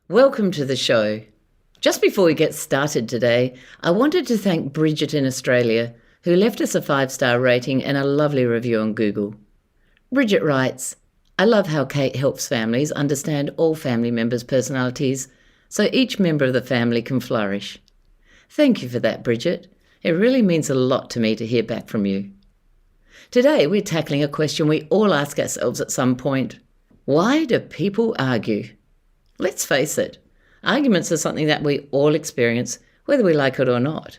Welcome to the show. Just before we get started today, I wanted to thank Bridget in Australia, who left us a 5-star rating and a lovely review on Google. Bridget writes, "I love how Kate helps families understand all family members' personalities so each member of the family can flourish." Thank you for that, Bridget. It really means a lot to me to hear back from you. Today we're tackling a question we all ask ourselves at some point. Why do people argue? Let's face it, arguments are something that we all experience, whether we like it or not.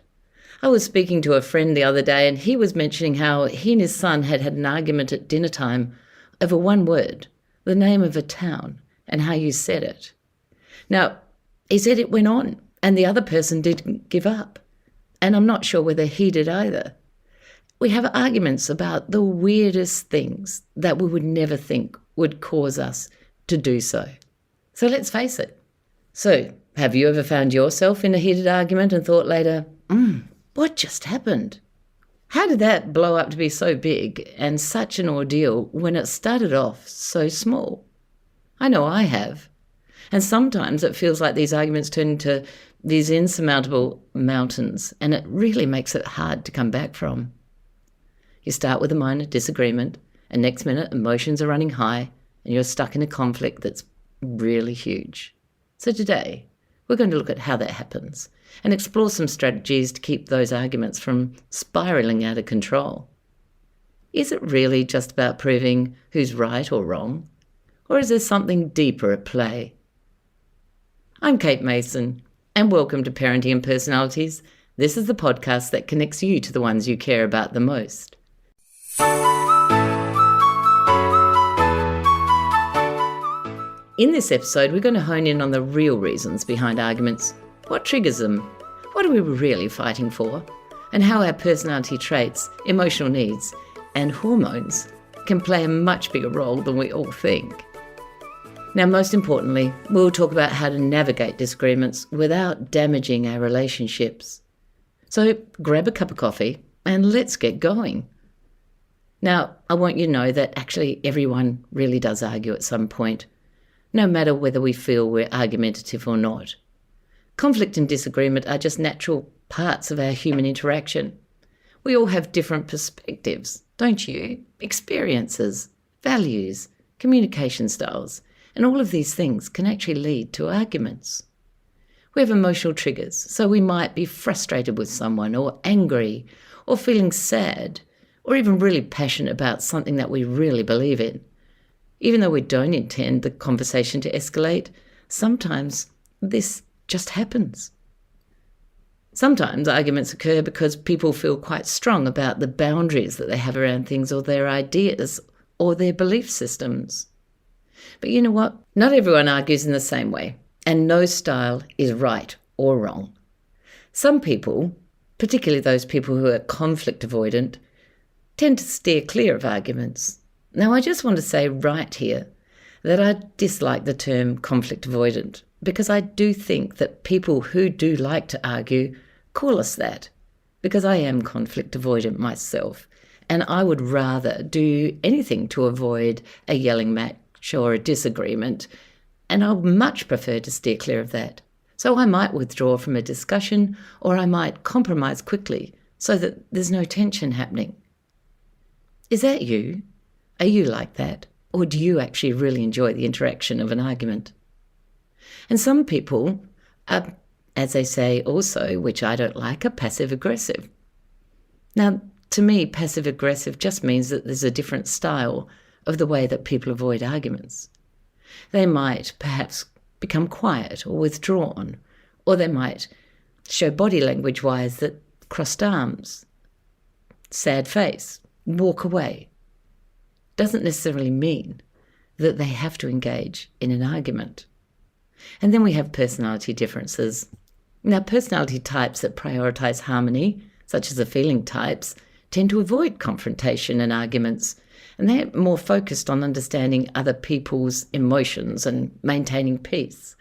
I was speaking to a friend the other day and he was mentioning how he and his son had an argument at dinner time over one word, the name of a town, and how you said it. Now, he said it went on and the other person didn't give up. And I'm not sure whether he did either. We have arguments about the weirdest things that we would never think would cause us to do so. So let's face it. So, have you ever found yourself in a heated argument and thought later, what just happened? How did that blow up to be so big and such an ordeal when it started off so small? I know I have. And sometimes it feels like these arguments turn into these insurmountable mountains, and it really makes it hard to come back from. You start with a minor disagreement, and next minute emotions are running high, and you're stuck in a conflict that's really huge. So today, we're going to look at how that happens and explore some strategies to keep those arguments from spiralling out of control. Is it really just about proving who's right or wrong? Or is there something deeper at play? I'm Kate Mason, and welcome to Parenting and Personalities. This is the podcast that connects you to the ones you care about the most. In this episode, we're going to hone in on the real reasons behind arguments. What triggers them? What are we really fighting for? And how our personality traits, emotional needs, and hormones can play a much bigger role than we all think. Now, most importantly, we'll talk about how to navigate disagreements without damaging our relationships. So grab a cup of coffee and let's get going. Now, I want you to know that actually everyone really does argue at some point, no matter whether we feel we're argumentative or not. Conflict and disagreement are just natural parts of our human interaction. We all have different perspectives, don't you? Experiences, values, communication styles, and all of these things can actually lead to arguments. We have emotional triggers, so we might be frustrated with someone or angry or feeling sad or even really passionate about something that we really believe in. Even though we don't intend the conversation to escalate, sometimes this just happens. Sometimes arguments occur because people feel quite strong about the boundaries that they have around things or their ideas or their belief systems. But you know what? Not everyone argues in the same way, and no style is right or wrong. Some people, particularly those people who are conflict avoidant, tend to steer clear of arguments. Now, I just want to say right here that I dislike the term conflict avoidant because I do think that people who do like to argue call us that, because I am conflict avoidant myself and I would rather do anything to avoid a yelling match or a disagreement, and I would much prefer to steer clear of that. So I might withdraw from a discussion or I might compromise quickly so that there's no tension happening. Is that you? Are you like that? Or do you actually really enjoy the interaction of an argument? And some people are, as they say also, which I don't like, are passive-aggressive. Now, to me, passive-aggressive just means that there's a different style of the way that people avoid arguments. They might perhaps become quiet or withdrawn, or they might show body language-wise that crossed arms, sad face, walk away. Doesn't necessarily mean that they have to engage in an argument. And then we have personality differences. Now, personality types that prioritise harmony, such as the feeling types, tend to avoid confrontation and arguments, and they're more focused on understanding other people's emotions and maintaining peace.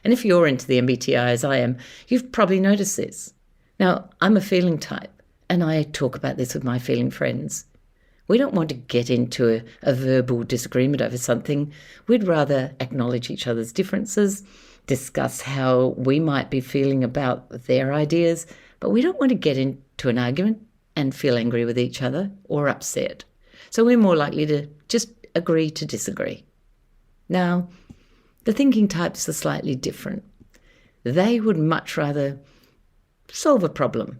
And if you're into the MBTI as I am, you've probably noticed this. Now, I'm a feeling type, and I talk about this with my feeling friends. We don't want to get into a verbal disagreement over something. We'd rather acknowledge each other's differences, discuss how we might be feeling about their ideas, but we don't want to get into an argument and feel angry with each other or upset. So we're more likely to just agree to disagree. Now, the thinking types are slightly different. They would much rather solve a problem,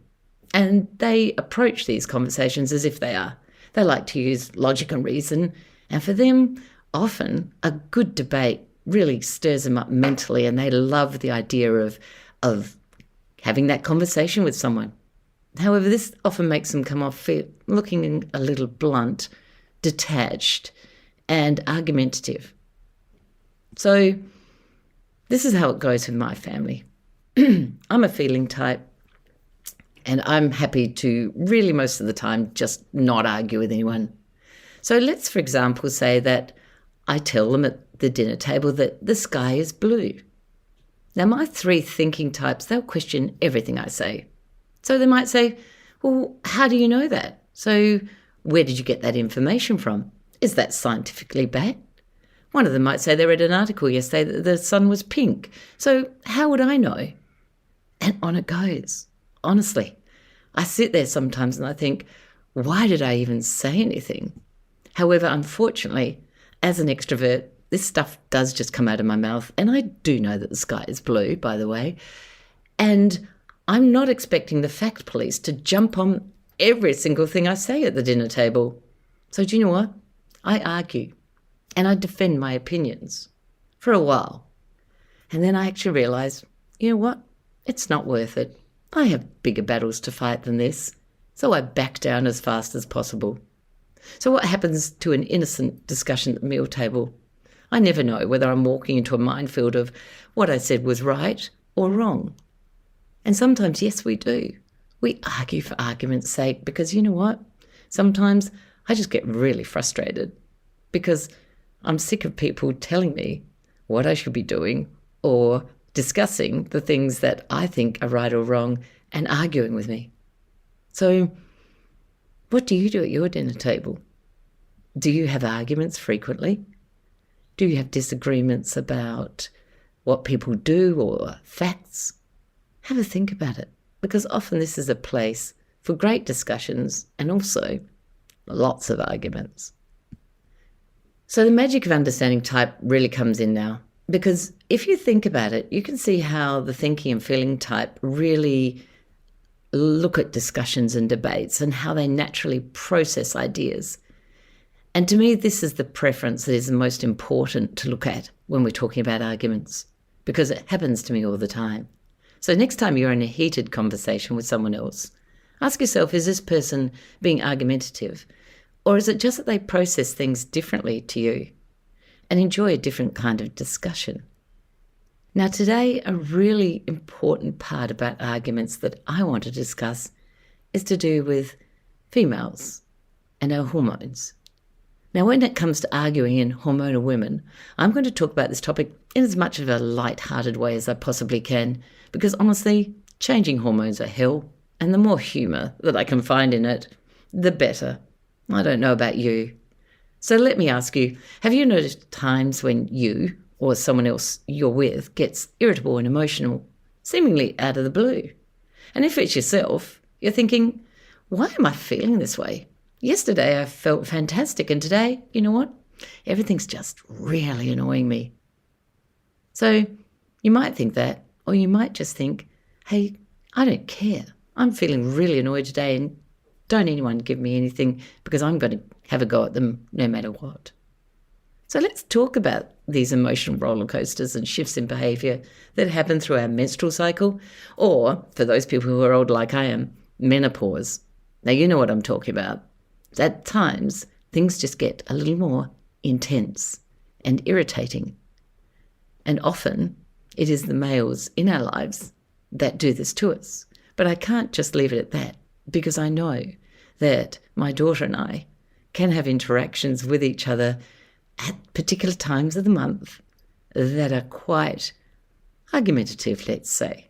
and they approach these conversations as if they are. They like to use logic and reason, and for them, often a good debate really stirs them up mentally, and they love the idea of having that conversation with someone. However, this often makes them come off looking a little blunt, detached, and argumentative. So this is how it goes with my family. I'm a feeling type, and I'm happy to really most of the time just not argue with anyone. So let's, for example, say that I tell them at the dinner table that the sky is blue. Now, my three thinking types, they'll question everything I say. So they might say, well, how do you know that? So where did you get that information from? Is that scientifically backed? One of them might say they read an article yesterday that the sun was pink. So how would I know? And on it goes. Honestly, I sit there sometimes and I think, why did I even say anything? However, unfortunately, as an extrovert, this stuff does just come out of my mouth. And I do know that the sky is blue, by the way. And I'm not expecting the fact police to jump on every single thing I say at the dinner table. So do you know what? I argue and I defend my opinions for a while. And then I actually realise, you know what? It's not worth it. I have bigger battles to fight than this. So I back down as fast as possible. So what happens to an innocent discussion at the meal table? I never know whether I'm walking into a minefield of what I said was right or wrong. And sometimes, yes, we do. We argue for argument's sake because you know what? Sometimes I just get really frustrated because I'm sick of people telling me what I should be doing or discussing the things that I think are right or wrong and arguing with me. So what do you do at your dinner table? Do you have arguments frequently? Do you have disagreements about what people do or facts? Have a think about it, because often this is a place for great discussions and also lots of arguments. So the magic of understanding type really comes in now, because if you think about it, you can see how the thinking and feeling type really look at discussions and debates and how they naturally process ideas. And to me, this is the preference that is the most important to look at when we're talking about arguments, because it happens to me all the time. So next time you're in a heated conversation with someone else, ask yourself, is this person being argumentative? Or is it just that they process things differently to you and enjoy a different kind of discussion? Now today, a really important part about arguments that I want to discuss is to do with females and our hormones. Now when it comes to arguing in hormonal women, I'm going to talk about this topic in as much of a light-hearted way as I possibly can, because honestly, changing hormones are hell, and the more humour that I can find in it, the better. I don't know about you. So let me ask you, have you noticed times when you or someone else you're with gets irritable and emotional, seemingly out of the blue? And if it's yourself, you're thinking, why am I feeling this way? Yesterday I felt fantastic, and today, you know what? Everything's just really annoying me. So you might think that, or you might just think, hey, I don't care. I'm feeling really annoyed today, and don't anyone give me anything because I'm going to have a go at them no matter what. So let's talk about these emotional roller coasters and shifts in behaviour that happen through our menstrual cycle, or, for those people who are old like I am, menopause. Now you know what I'm talking about. At times, things just get a little more intense and irritating. And often, it is the males in our lives that do this to us. But I can't just leave it at that, because I know that my daughter and I can have interactions with each other at particular times of the month that are quite argumentative, let's say.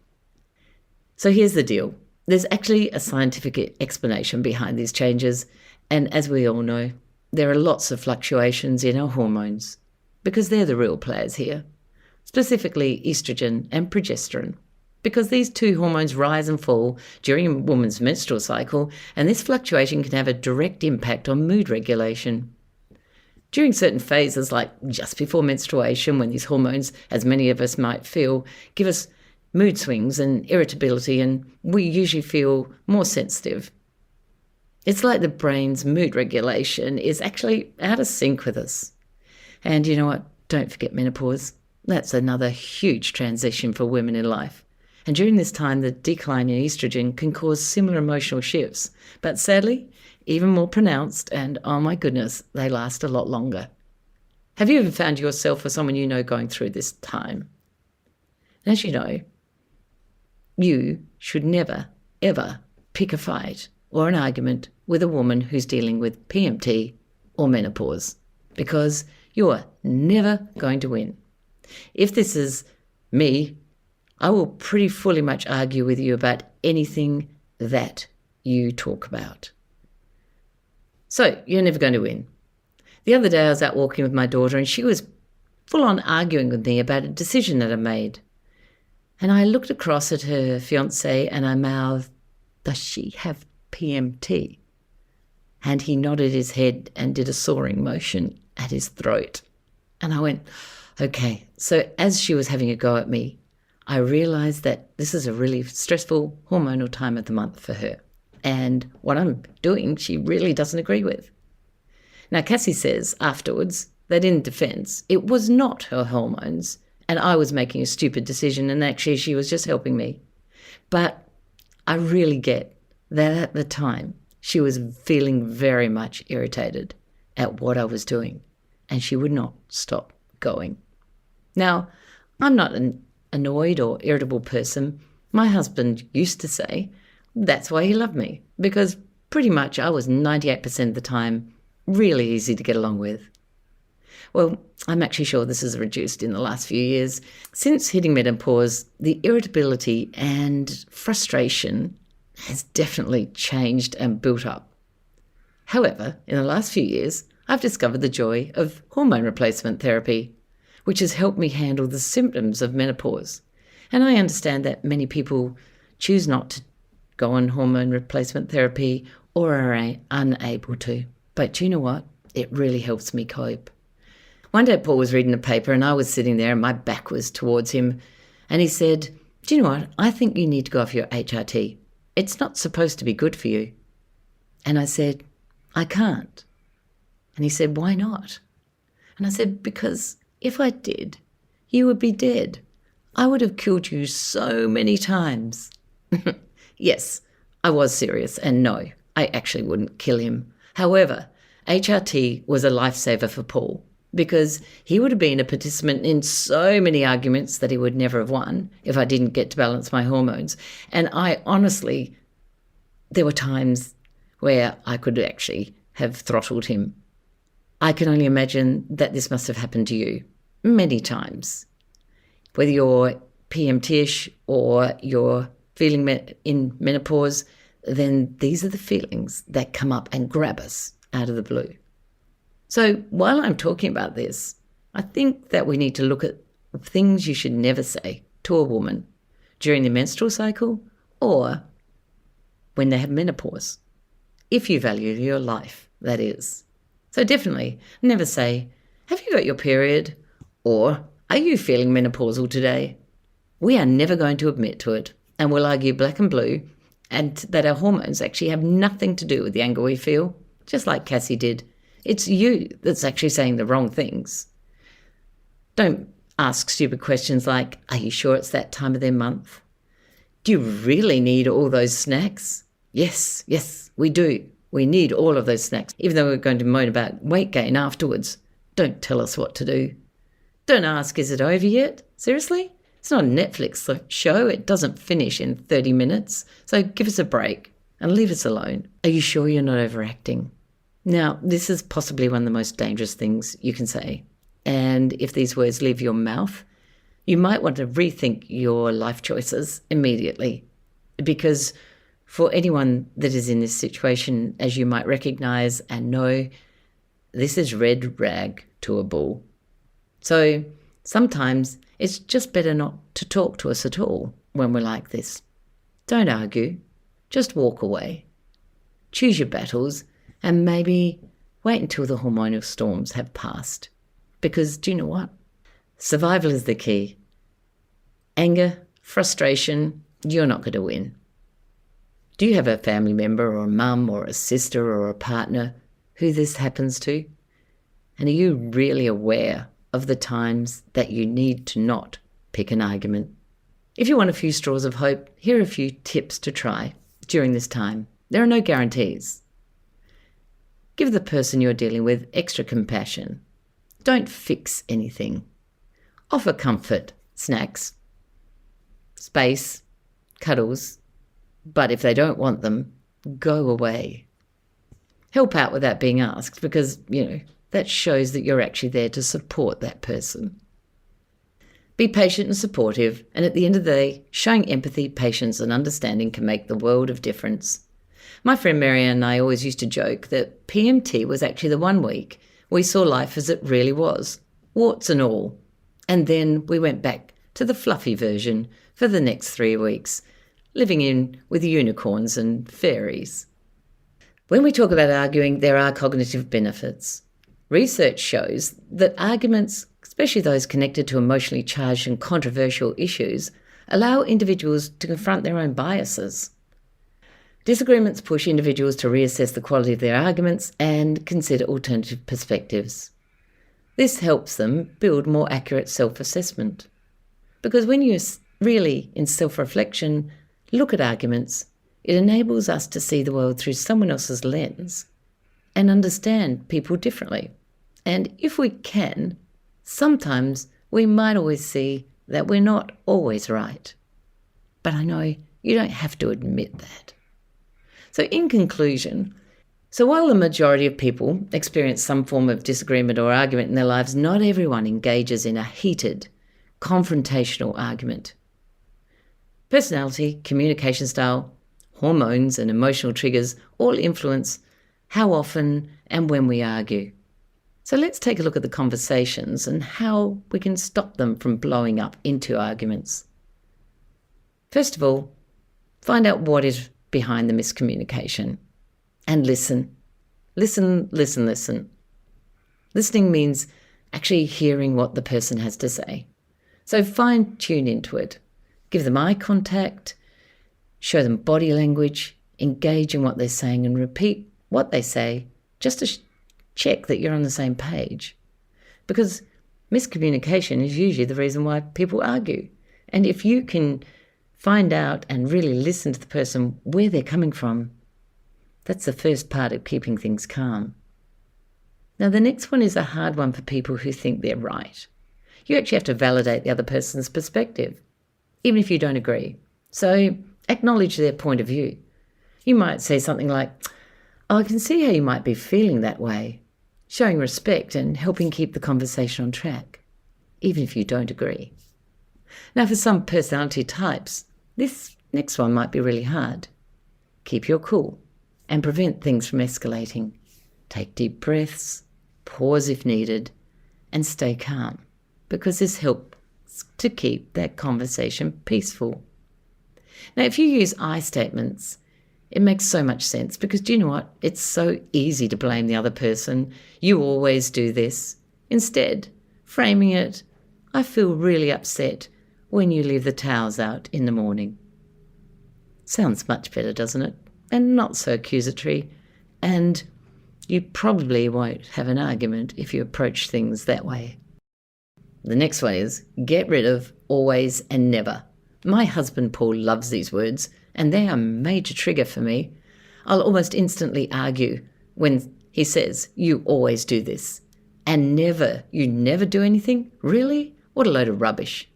So here's the deal. There's actually a scientific explanation behind these changes, And as we all know, there are lots of fluctuations in our hormones because they're the real players here, specifically estrogen and progesterone, because these two hormones rise and fall during a woman's menstrual cycle, and this fluctuation can have a direct impact on mood regulation. During certain phases, like just before menstruation, when these hormones, as many of us might feel, give us mood swings and irritability, and we usually feel more sensitive. It's like the brain's mood regulation is actually out of sync with us. And you know what? Don't forget menopause. That's another huge transition for women in life. And during this time, the decline in estrogen can cause similar emotional shifts, but sadly, even more pronounced, and oh my goodness, they last a lot longer. Have you ever found yourself or someone you know going through this time? And as you know, you should never, ever pick a fight or an argument with a woman who's dealing with PMT or menopause, because you're never going to win. If this is me, I will pretty fully much argue with you about anything that you talk about. So you're never going to win. The other day I was out walking with my daughter and she was full on arguing with me about a decision that I made. And I looked across at her fiancé and I mouthed, "Does she have PMT?" And he nodded his head and did a sawing motion at his throat. And I went, okay. So as she was having a go at me, I realised that this is a really stressful hormonal time of the month for her. And what I'm doing, she really doesn't agree with. Now, Cassie says afterwards that in defence, it was not her hormones and I was making a stupid decision and actually she was just helping me. But I really get that at the time she was feeling very much irritated at what I was doing and she would not stop going. Now, I'm not an annoyed or irritable person. My husband used to say that's why he loved me, because pretty much I was 98% of the time really easy to get along with. Well, I'm actually sure this has reduced in the last few years. Since hitting menopause, the irritability and frustration has definitely changed and built up. However, in the last few years, I've discovered the joy of hormone replacement therapy, which has helped me handle the symptoms of menopause. And I understand that many people choose not to go on hormone replacement therapy or are unable to. But you know what? It really helps me cope. One day Paul was reading a paper and I was sitting there and my back was towards him. And he said, "Do you know what? I think you need to go off your HRT. It's not supposed to be good for you." And I said, "I can't." And he said, "Why not?" And I said, "Because if I did, you would be dead. I would have killed you so many times." Yes, I was serious, and no, I actually wouldn't kill him. However, HRT was a lifesaver for Paul because he would have been a participant in so many arguments that he would never have won if I didn't get to balance my hormones. And I honestly, there were times where I could actually have throttled him. I can only imagine that this must have happened to you many times. Whether you're PMT-ish or you're feeling in menopause, then these are the feelings that come up and grab us out of the blue. So while I'm talking about this, I think that we need to look at things you should never say to a woman during the menstrual cycle or when they have menopause, if you value your life, that is. So definitely never say, "Have you got your period?" or "Are you feeling menopausal today?" We are never going to admit to it, and we'll argue black and blue and that our hormones actually have nothing to do with the anger we feel, just like Cassie did. It's you that's actually saying the wrong things. Don't ask stupid questions like, "Are you sure it's that time of their month? Do you really need all those snacks?" Yes, we do. We need all of those snacks, even though we're going to moan about weight gain afterwards. Don't tell us what to do. Don't ask, "Is it over yet?" Seriously? It's not a Netflix show. It doesn't finish in 30 minutes. So give us a break and leave us alone. Are you sure you're not overacting? Now, this is possibly one of the most dangerous things you can say. And if these words leave your mouth, you might want to rethink your life choices immediately, because For anyone that is in this situation, as you might recognise and know, this is red rag to a bull. So sometimes it's just better not to talk to us at all when we're like this. Don't argue, just walk away. Choose your battles and maybe wait until the hormonal storms have passed. Because do you know what? Survival is the key. Anger, frustration, you're not going to win. Do you have a family member or a mum or a sister or a partner who this happens to? And are you really aware of the times that you need to not pick an argument? If you want a few straws of hope, here are a few tips to try during this time. There are no guarantees. Give the person you're dealing with extra compassion. Don't fix anything. Offer comfort, snacks, space, cuddles, but if they don't want them, go away. Help out without being asked because, that shows that you're actually there to support that person. Be patient and supportive, and at the end of the day, showing empathy, patience and understanding can make the world of difference. My friend Marianne and I always used to joke that PMT was actually the 1 week we saw life as it really was, warts and all, and then we went back to the fluffy version for the next 3 weeks, living in with unicorns and fairies. When we talk about arguing, there are cognitive benefits. Research shows that arguments, especially those connected to emotionally charged and controversial issues, allow individuals to confront their own biases. Disagreements push individuals to reassess the quality of their arguments and consider alternative perspectives. This helps them build more accurate self-assessment. Because when you're really in self-reflection, look at arguments, it enables us to see the world through someone else's lens and understand people differently. And if we can, sometimes we might always see that we're not always right. But I know you don't have to admit that. So in conclusion, while the majority of people experience some form of disagreement or argument in their lives, not everyone engages in a heated, confrontational argument. Personality, communication style, hormones and emotional triggers all influence how often and when we argue. So let's take a look at the conversations and how we can stop them from blowing up into arguments. First of all, find out what is behind the miscommunication and listen. Listen. Listening means actually hearing what the person has to say. So fine tune into it. Give them eye contact, show them body language, engage in what they're saying and repeat what they say just to check that you're on the same page. Because miscommunication is usually the reason why people argue. And if you can find out and really listen to the person where they're coming from, that's the first part of keeping things calm. Now, the next one is a hard one for people who think they're right. You actually have to validate the other person's perspective, even if you don't agree. So acknowledge their point of view. You might say something like, "Oh, I can see how you might be feeling that way," showing respect and helping keep the conversation on track, even if you don't agree. Now, for some personality types, this next one might be really hard. Keep your cool and prevent things from escalating. Take deep breaths, pause if needed, and stay calm, because this helps to keep that conversation peaceful. Now, if you use I statements, it makes so much sense because do you know what? It's so easy to blame the other person. You always do this. Instead, framing it, I feel really upset when you leave the towels out in the morning. Sounds much better, doesn't it? And not so accusatory. And you probably won't have an argument if you approach things that way. The next one is get rid of always and never. My husband Paul loves these words, and they are a major trigger for me. I'll almost instantly argue when he says, "You always do this." And never, you never do anything? Really? What a load of rubbish.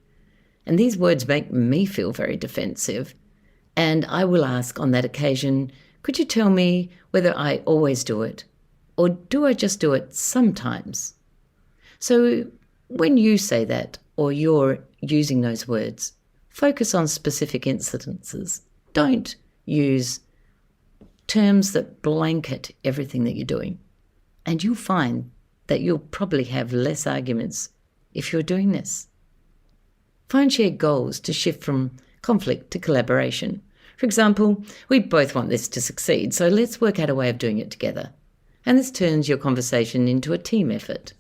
And these words make me feel very defensive. And I will ask on that occasion, could you tell me whether I always do it? Or do I just do it sometimes? So when you say that, or you're using those words, focus on specific incidences. Don't use terms that blanket everything that you're doing. And you'll find that you'll probably have less arguments if you're doing this. Find shared goals to shift from conflict to collaboration. For example, we both want this to succeed, so let's work out a way of doing it together. And this turns your conversation into a team effort.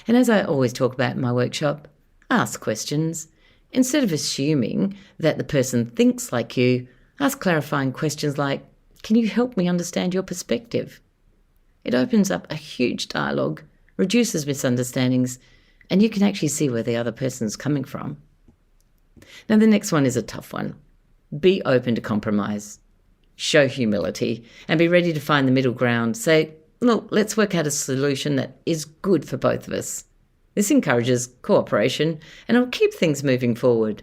And as I always talk about in my workshop, ask questions. Instead of assuming that the person thinks like you, ask clarifying questions like, can you help me understand your perspective? It opens up a huge dialogue, reduces misunderstandings, and you can actually see where the other person's coming from. Now, the next one is a tough one. Be open to compromise. Show humility and be ready to find the middle ground. Say, look, let's work out a solution that is good for both of us. This encourages cooperation and it'll keep things moving forward.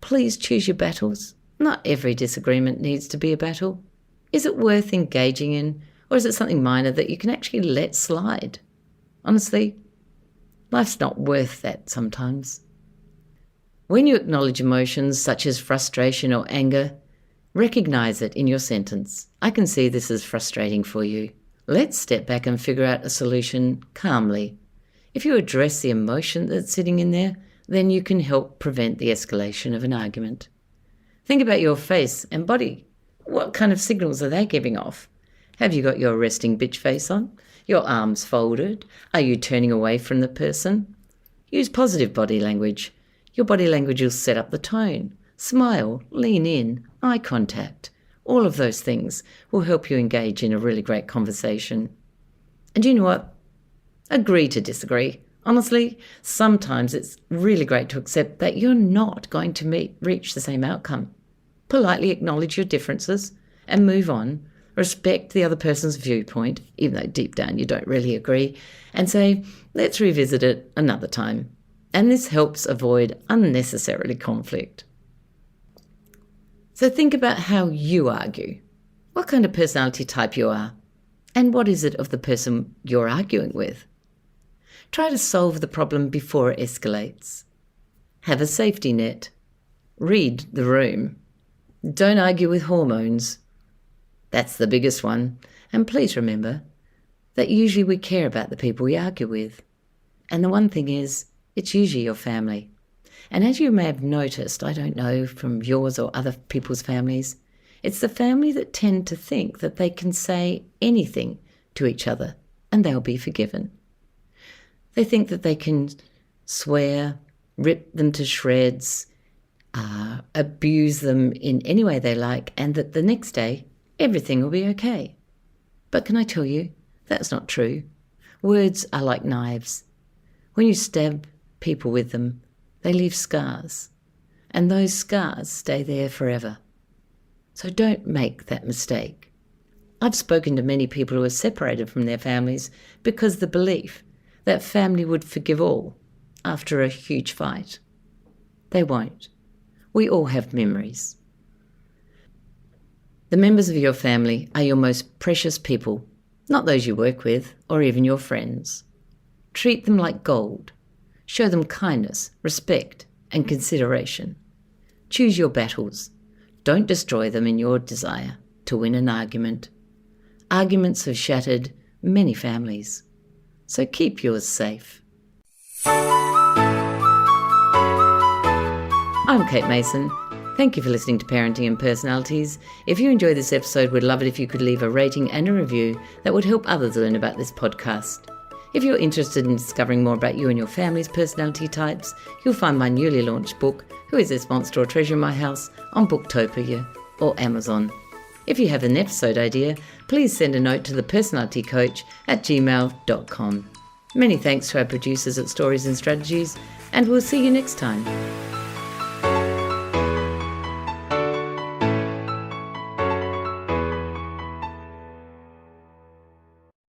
Please choose your battles. Not every disagreement needs to be a battle. Is it worth engaging in, or is it something minor that you can actually let slide? Honestly, life's not worth that sometimes. When you acknowledge emotions such as frustration or anger, recognize it in your sentence. I can see this is frustrating for you. Let's step back and figure out a solution calmly. If you address the emotion that's sitting in there, then you can help prevent the escalation of an argument. Think about your face and body. What kind of signals are they giving off? Have you got your resting bitch face on? Your arms folded? Are you turning away from the person? Use positive body language. Your body language will set up the tone. Smile, lean in, eye contact. All of those things will help you engage in a really great conversation. And you know what? Agree to disagree. Honestly, sometimes it's really great to accept that you're not going to reach the same outcome. Politely acknowledge your differences and move on. Respect the other person's viewpoint, even though deep down you don't really agree, and say, let's revisit it another time. And this helps avoid unnecessarily conflict. So think about how you argue, what kind of personality type you are, and what is it of the person you're arguing with. Try to solve the problem before it escalates. Have a safety net. Read the room. Don't argue with hormones. That's the biggest one. And please remember that usually we care about the people we argue with. And the one thing is, it's usually your family. And as you may have noticed, I don't know from yours or other people's families, it's the family that tend to think that they can say anything to each other and they'll be forgiven. They think that they can swear, rip them to shreds, abuse them in any way they like, and that the next day everything will be okay. But can I tell you, that's not true. Words are like knives. When you stab people with them, they leave scars, and those scars stay there forever. So don't make that mistake. I've spoken to many people who are separated from their families because the belief that family would forgive all after a huge fight. They won't. We all have memories. The members of your family are your most precious people, not those you work with or even your friends. Treat them like gold. Show them kindness, respect, and consideration. Choose your battles. Don't destroy them in your desire to win an argument. Arguments have shattered many families, so keep yours safe. I'm Kate Mason. Thank you for listening to Parenting and Personalities. If you enjoyed this episode, we'd love it if you could leave a rating and a review that would help others learn about this podcast. If you're interested in discovering more about you and your family's personality types, you'll find my newly launched book, Who Is This Monster or Treasure in My House, on Booktopia or Amazon. If you have an episode idea, please send a note to thepersonalitycoach@gmail.com. Many thanks to our producers at Stories and Strategies, and we'll see you next time.